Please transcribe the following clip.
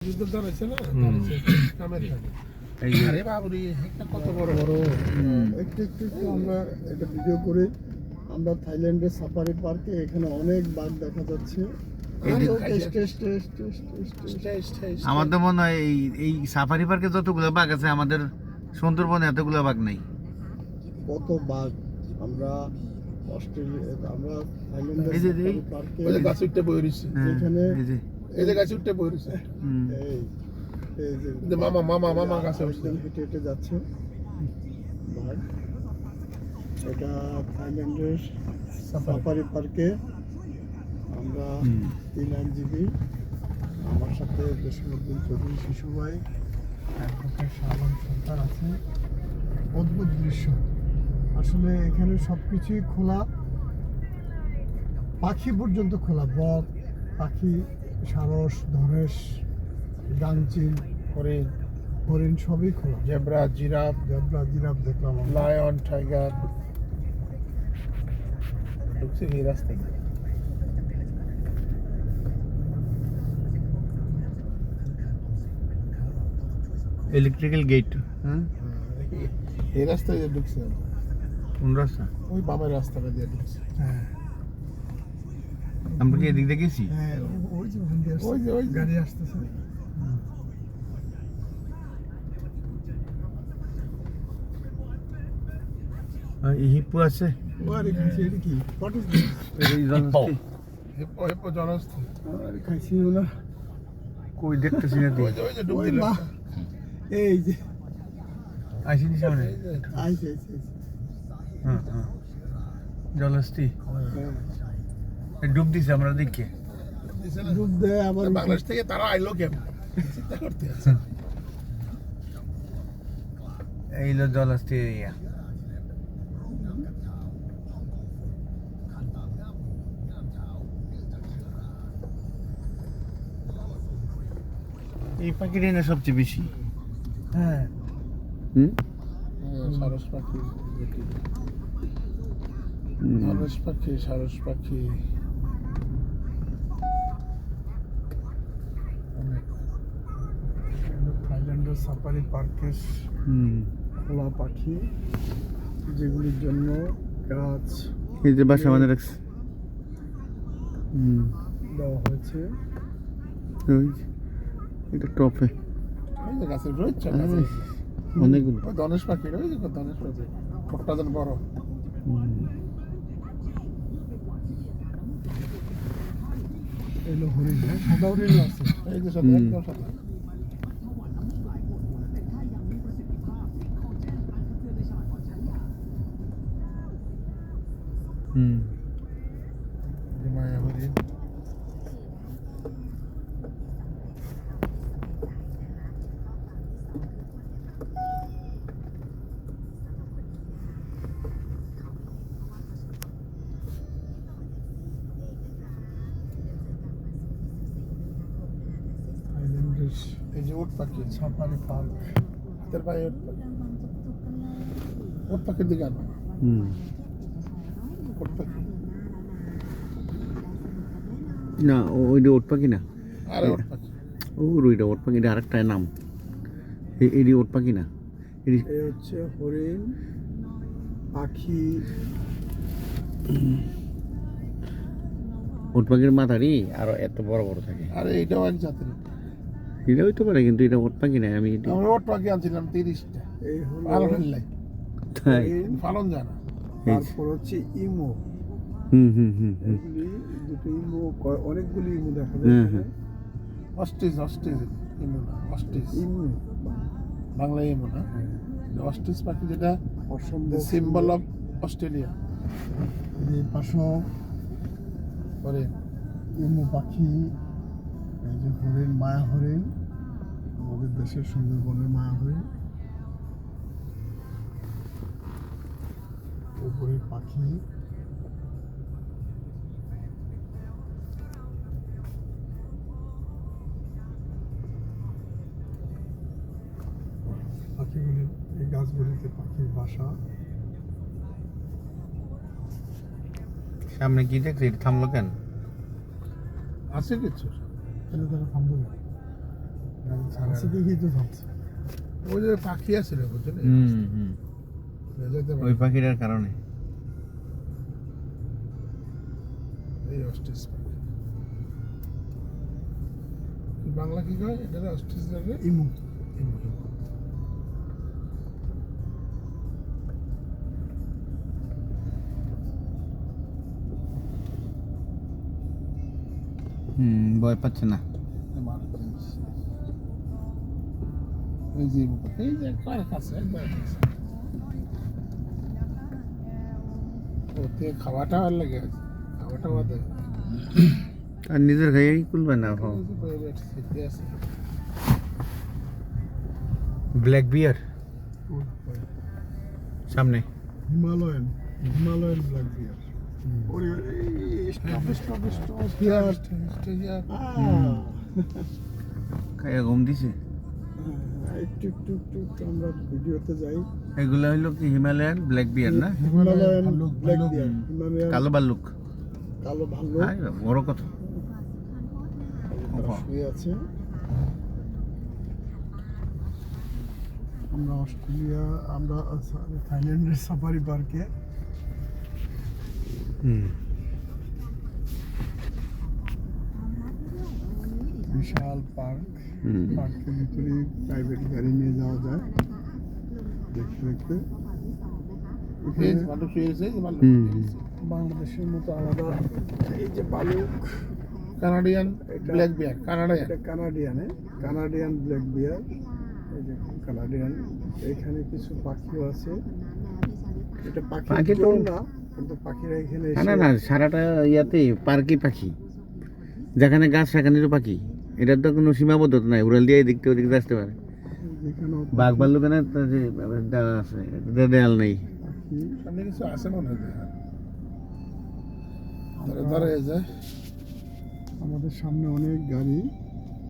কত বড় বড় একটু আমরা এটা ভিডিও করে আমরা থাইল্যান্ডের সাফারি পার্কে এখানে অনেক বাঘ দেখা যাচ্ছে। আমার তো মনে হয় এই সাফারি পার্কে যতগুলো বাঘ আছে আমাদের সুন্দরবনে এতগুলো বাঘ নাই। কত বাঘ আমরা অস্ট্রেলিয়া আমরা থাইল্যান্ডের এই যে সাফারি পার্কে ওই যে গাছ উঠতে বই রইছে যেখানে এই যে গাছ উঠতে বই রইছে এই যে মামা গাছে একদম হেঁটে হেঁটে যাচ্ছে বাঘ। এটা থাইল্যান্ডের সাফারি পার্কে আমরা 3 আইনজীবী আমার সাথে জসীমউদ্দিন চৌধুরী শিশু ভাই অ্যাডভোকেট শাহবান সরকার আছে। অদ্ভুত দৃশ্য আসলে এখানে সব কিছুই খোলা, পাখি পর্যন্ত খোলা, বক পাখি, সারস, ধনেশ, গাংচিল, হরিণ সবই খোলা। জেব্রা জিরাফ দেখলাম আমরা। লায়ন টাইগার ঢুকছে এই রাস্তা দিয়ে। Electrical gate. হ্যাঁ, এই রাস্তা দিয়ে ঢুকছে। কোন রাস্তা? ওই বামের রাস্তাটা দিয়ে ঢুকছে। হ্যাঁ আমরা কি এদিক দিয়ে গেছি? হ্যাঁ, ওই যে ওখান দিয়ে আসছে, ওই যে গাড়ি আসতেছে। হিপ্পো আছে। আরে খাইছি, এটা কি? What is this? এই জলস্থি হিপ্পো জনস্থল। আরে খাইছি না। কই দেখতেছি না তো। ওই যে ডুব ওই দিল। মা, এই যে আসিনি সামনে। আইছে। হ্যাঁ, জলস্থি ডুব দিছে আমরা দেখে। ডুব দেয় আবার বাংলাদেশ থেকে তারা আইলো কেমন চিন্তা করতে আছে। এই হলো জলস্থি এরিয়া। এই পাখিটাই না সবচেয়ে বেশি। হ্যাঁ সারস পাখি, সারস পাখি থাইল্যান্ডের সাফারি পার্কের খোলা পাখি যেগুলির জন্য গাছ এই যে বাসা আমাদের রাখছে। দেওয়া হয়েছে। এটা টপে ওই যে গাছের রয়েছে অনেকগুলো। ওই ধনেশ পাখি, ওই যে ধনেশ পাখি ঠোঁটটা যেন বড়। এলো হরিণ, সাদা হরিণ আছে। এই যে সাদা, একদম সাদা। মায়া হরিণ। থাইল্যান্ডের এই যে উট পাখি, সাফারি পার্ক। হাতের পায়ে উট পাখি। উট পাখির দিকে আনো। উট পাখি না, ওইটা ওট পাখি না। আরে উট পাখি। ওইটা ওট পাখি, এটা আরেকটা নাম। এটি ওট পাখি না। এই হচ্ছে হরিণ পাখি। ওট পাখির মাথারই আরো এত বড় বড় থাকে। আরে এটাও এক জাতের। এটা হইতে পারে কিন্তু এটা ওট পাখি না। আমি আমরা উট পাখি আনছিলাম 30টা। এই হলো পালন লাই তাই। পালন জানা। তারপর হচ্ছে ইমো। হুম এগুলি দুটো ইমো, অনেকগুলি ইমো দেখা যায় হ্যাঁ, এখানে। অস্ট্রিচ ইমো না, অস্ট্রিচ ইমো বাংলা ইমো না, অস্ট্রিচ পাখি যেটা অসম্ভব সিম্বল অফ অস্ট্রেলিয়া। এই পাশেও করে ইমু পাখি। এই যে হরিণ, মায়া হরিণ, আমাদের দেশের সুন্দরবনের মায়া হরিণ। উপরে পাখি, পাখিগুলি এই গাছগুলিতে পাখির বাসা। সামনে কি দেখছি? থামলো কেন? আছে কিছু তাহলে তারা থামবে না। ছাড়ে আছে না। দেখি তো থামছে। ওই যে পাখি আছিল বুঝছেন হুম যেতে ওই পাখিটার কারণে এই অস্ট্রিচ পাখি কি বাংলা কি কয় এটা অস্ট্রিচ লাগে ইমু ইমু, ইমু। ভয় পাচ্ছে না আমার জিনিস। এই যে ইমু পাখি, এই যে কার কাছে একবার কাছে ওতে খাওয়াটা ভালো লাগে খাওয়াটা বাদে আর নিজের গায়েই খুলবে না ব্ল্যাক বিয়ার সামনে হিমালয়ান ব্ল্যাক বিয়ার। ওরে স্টপ স্টপ স্টপ হিয়ার। খাইয়া ঘুম দিছে একটু একটু একটু একটু আমরা ভিডিওতে যাই। এগুলা হইলো কি হিমালয়ান ব্ল্যাক বিয়ার না হিমালয়ান ভাল্লুক, ব্ল্যাক ভাল্লুক। বিয়ার, হিমালয়ান কালো ভাল্লুক কালো ভাল্লুক আয়, বড় কথা শুয়ে আছে। আমরা অস্ট্রেলিয়া, আমরা থাইল্যান্ডের সাফারি পার্কে। বিশাল পার্ক, পার্কের ভিতরে প্রাইভেট গাড়ি নিয়ে যাওয়া যায় দেখতে দেখতে। এখানে বাংলাদেশের মতো আলাদা এই যে বালুক, কানাডিয়ান এটা- ব্ল্যাক বিয়ার কানাডিয়ান এটা কানাডিয়ান ব্ল্যাক বিয়ার। এই যে কানাডিয়ান। এখানে কিছু পাখিও আছে। এটা পাখি পাখি তো- তো না, কিন্তু পাখিরা এখানে না না সারাটা ইয়াতে পার্কই পাখি যেখানে গাছ সেখানে তো পাখি এটার তো কোনো সীমাবদ্ধতা নাই উড়াল দিয়ে এদিক থেকে ওদিক দিয়ে আসতে পারে যেখানেও বাঘ ভাল্লুকের যে দেওয়া আছে এটা দেয়াল নেই পাখি। সামনে কিছু আছে মনে হয় ধরে ধরে যায় আমাদের সামনে অনেক গাড়ি।